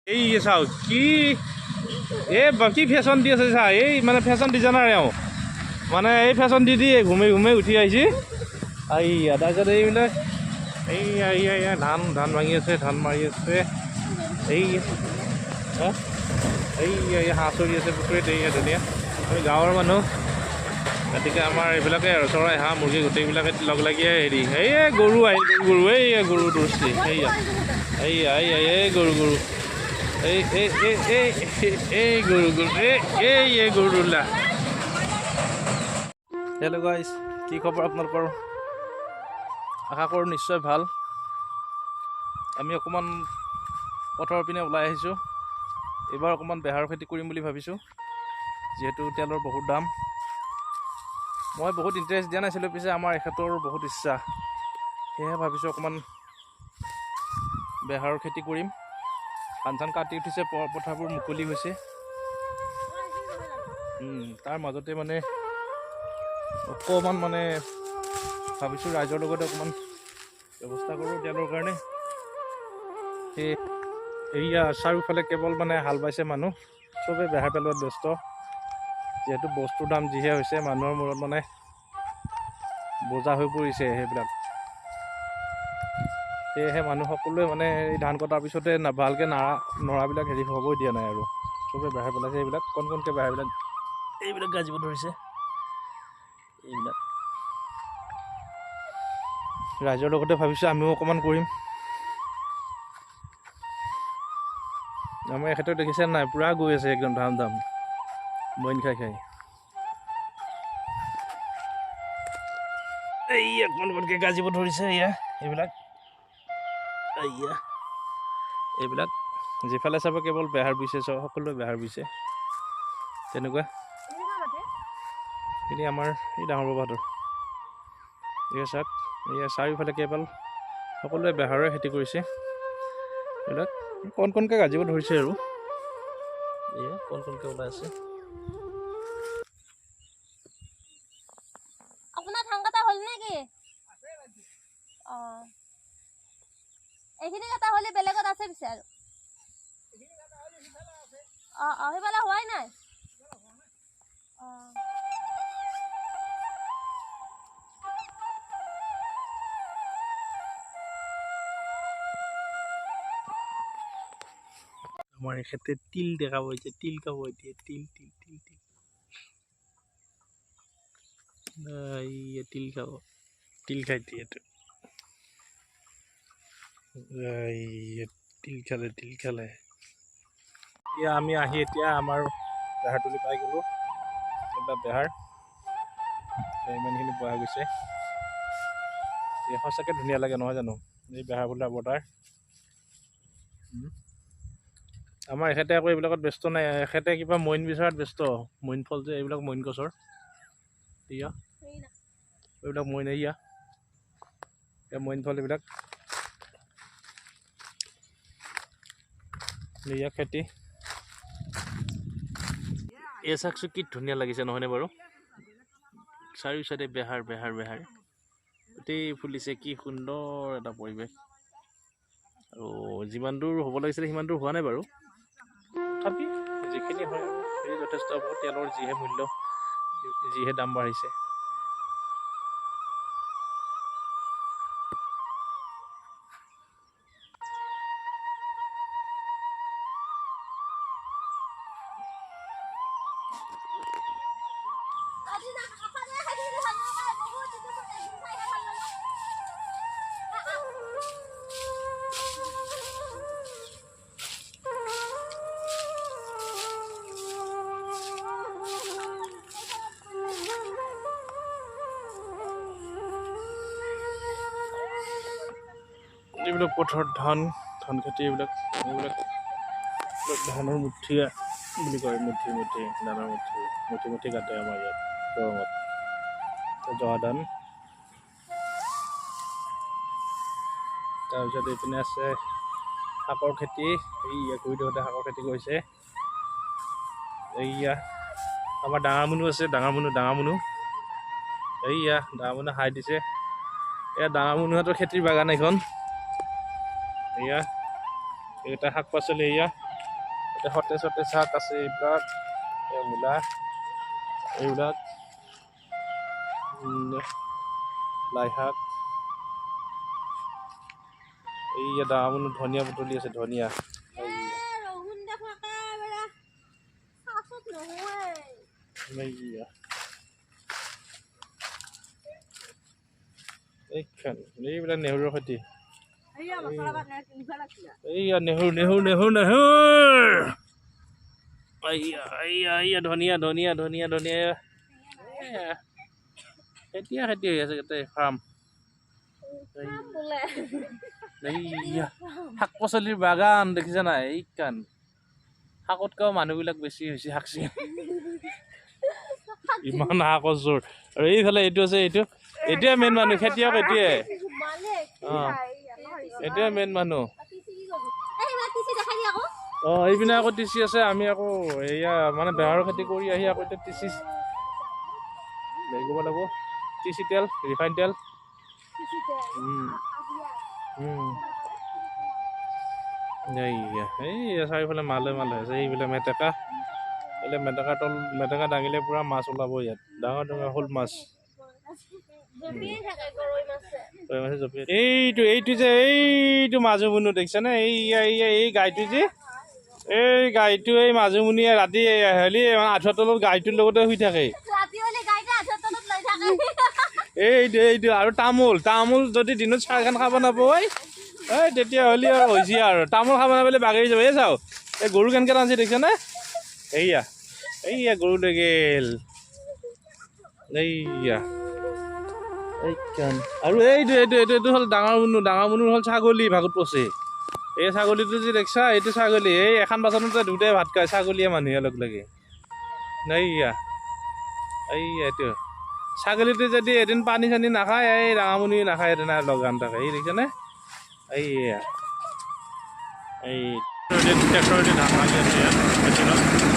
এই চাওক কি এই কি ফেশ্বন দি আছে চা এই মানে ফেশ্বন ডিজাইনাৰ এওঁ মানে এই ফেশ্বন দি ঘুমে ঘুমে উঠি আহিছে এইয়া তাৰপিছত এইবিলাক এইয়া ধান ভাঙি আছে ধান মাৰি আছে এই এইয়া হাঁহ চৰি আছে পুখুৰীত এইয়া ধুনীয়া আমি গাঁৱৰ মানুহ গতিকে আমাৰ এইবিলাকে আৰু চৰাই হাঁহ মুৰ্গী গোটেইবিলাকে লগ লাগিয়ে হেৰি এই গৰু আহিল গৰু এইয়া গৰু দৌৰছি এই গৰু এই গৰু এই গৰু দৌৰলা। হেল্ল' গাইজ, কি খবৰ আপোনালোকৰ? আশা কৰোঁ নিশ্চয় ভাল। আমি অকণমান পথৰ পিনে ওলাই আহিছোঁ। এইবাৰ অকণমান বেহাৰৰ খেতি কৰিম বুলি ভাবিছোঁ, যিহেতু তেলৰ বহুত দাম। মই বহুত ইণ্টাৰেষ্ট দিয়া নাছিলোঁ, পিছে আমাৰ এখেতৰ বহুত ইচ্ছা, সেয়েহে ভাবিছোঁ অকণমান বেহাৰৰ খেতি কৰিম। ধান চান কাটি উঠিছে, পথাৰবোৰ মুকলি হৈছে। তাৰ মাজতে মানে অকণমান মানে ভাবিছোঁ ৰাইজৰ লগতে অকণমান ব্যৱস্থা কৰোঁ তেলৰ কাৰণে। এইয়া চাৰিওফালে কেৱল মানে হাল বাইছে মানুহ, চবেই বেহাৰ পেলোৱাত ব্যস্ত। যিহেতু বস্তুৰ দাম যিহে হৈছে, মানুহৰ মূৰত মানে বোজা হৈ পৰিছে সেইবিলাক। সেয়েহে মানুহ সকলোৱে মানে এই ধান কটাৰ পিছতে ভালকৈ নৰাবিলাক হেৰি হ'বই দিয়া নাই আৰু চবেই বেহাৰ পেলাইছে। এইবিলাক কণকৈ বেহাৰবিলাক এইবিলাক গাজিব ধৰিছে। এইবিলাক ৰাইজৰ লগতে ভাবিছোঁ আমিও অকণমান কৰিম। আমাৰ এখেতক দেখিছে নাই, পূৰা গৈ আছে একদম ধাম মইন খাই এইয়া কণকৈ গাজিব ধৰিছে। এইবিলাক যিফালে চাব কেৱল বেহাৰ বুইছে, সকলোৱে বেহাৰ বুইছে। তেনেকুৱা এনে আমাৰ এই ডাঙৰ বাবাহঁতৰ এয়া চাওক, এয়া চাৰিওফালে কেৱল সকলোৱে বেহাৰৰে খেতি কৰিছে। এইবিলাক কণকৈ গাজিব ধৰিছে আৰু এয়া কণকৈ ওলাই আছে। আপোনাৰ ধান কটা হ'ল নেকি? এইখিনি কটা হ'লে বেলেগত আছে পিছে আৰু সেইফালে হোৱাই নাই। আমাৰ এখেতে তিল দেখাব এতিয়া, তিল খাব এতিয়া, তিল তিল খাব, তিল খাই দিয়েতো তিল খালে। এতিয়া আমি আহি এতিয়া আমাৰ বেহাৰ তুলি পাই গ'লোঁ। এইবিলাক বেহাৰ ইমানখিনি পোৱা গৈছে। সঁচাকৈ ধুনীয়া লাগে নহয় জানো এই বেহাৰ বোলা বতাৰ। আমাৰ এখেতে আকৌ এইবিলাকত ব্যস্ত নাই, এখেতে কিবা মইন বিচৰাত ব্যস্ত। মইন ফল যে এইবিলাক মইন গছৰ এইবিলাক মইন মইন ফল এইবিলাক খেতি। এই চাকচোন কি ধুনীয়া লাগিছে নহয়নে বাৰু? চাৰিও চাইডে বেহাৰ গোটেই ফুলিছে, কি সুন্দৰ এটা পৰিৱেশ। আৰু যিমান দূৰ হ'ব লাগিছিলে সিমান দূৰ হোৱা নাই বাৰু, তথাপি যিখিনি হয় আৰু সেই যথেষ্ট হ'ব। তেলৰ যিহে মূল্য, যিহে দাম বাঢ়িছে। এইবিলাক পথাৰত ধান খেতি, এইবিলাক ধানৰ মুঠিয়া বুলি কয়। ধানৰ মুঠি কাটে আমাৰ ইয়াত দৰঙত। জহা ধান, তাৰপিছত এইপিনে আছে শাকৰ খেতি। এইয়া গুৰিদতে শাকৰ খেতি কৰিছে। এইয়া আমাৰ ডাঙৰ মুনু আছে, ডাঙৰ মুনু এইয়া ডাঙৰ মুনু হাই দিছে। এয়া ডাঙৰ মুনুহঁতৰ খেতিৰ বাগান এখন। এইয়া এইকেইটা শাক পাচলি, এইয়া সতেজ সতেজ শাক আছে এইবিলাক মূলা এইবিলাক লাই শাক এই ডাঙৰ ধনিয়া বুটলি আছে ধনিয়া এইখন এইবিলাক নেহৰুৰ খেতি এইয়া নেহৰু নেহৰু নেহৰু নেহৰু এইয়া ধনিয়া ধনিয়া ধনিয়া ধনিয়া এতিয়া খেতি হৈ আছে ইয়াতে ফাৰ্ম এইয়া শাক পাচলিৰ বাগান দেখিছা নাই এইকান শাকতকৈও মানুহবিলাক বেছি হৈছে শাক চিঙা ইমান শাকৰ জোৰ আৰু এইফালে এইটো আছে এইটোৱে মেইন মানুহ খেতিয়ক এইটোৱে এইটোৱে মেইন মানুহ এইপিনে আকৌ টিচি আছে আমি আকৌ এয়া মানে বেহাৰৰ খেতি কৰি আহি আকৌ এতিয়া টিচি লাগিব লাগিব টিচি তেল ৰিফাইন তেল এই চাৰিওফালে মালে মালে আছে এইবিলাক মেটেকা এইবিলাক মেটেকা দাঙিলে পুৰা মাছ ওলাব ইয়াত ডাঙৰ ডাঙৰ শ'ল মাছ এইটো যে এইটো মাজুমুনি দেখিছানে এই গাইটো যে এই গাইটো এই মাজুমুনিয়ে ৰাতি হেলি আঁঠুৱাৰ তলত গাইটোৰ লগতে শুই থাকে এইটো আৰু তামোল যদি দিনত চাহখন খাব নাপায় এই তেতিয়া হ'লে আৰু হৈছে আৰু তামোল খাব নাপালে বাগৰি যাব এই চাওঁ এই গৰু কেনেকৈ টানছে দেখিছানে এইয়া গৰু লৈ গেল এইয়া আৰু এইটো হ'ল ডাঙৰ মুনুৰ হ'ল ছাগলী ভাগত পচে এই ছাগলীটো যে দেখিছা এইটো ছাগলী এই এখন বাচনতে দুটাই ভাত খায় ছাগলীয়ে মানুহে লগ লাগে এইয়া এইটো ছাগলীটো যদি এদিন পানী চানী নাখায় এই ডাঙৰমুনি নাখায় এদিন আৰু লগান থাকে এই দেখিছানে এইয়া এই ট্ৰেক্টৰেদি ধান লাগি আছে ইয়াত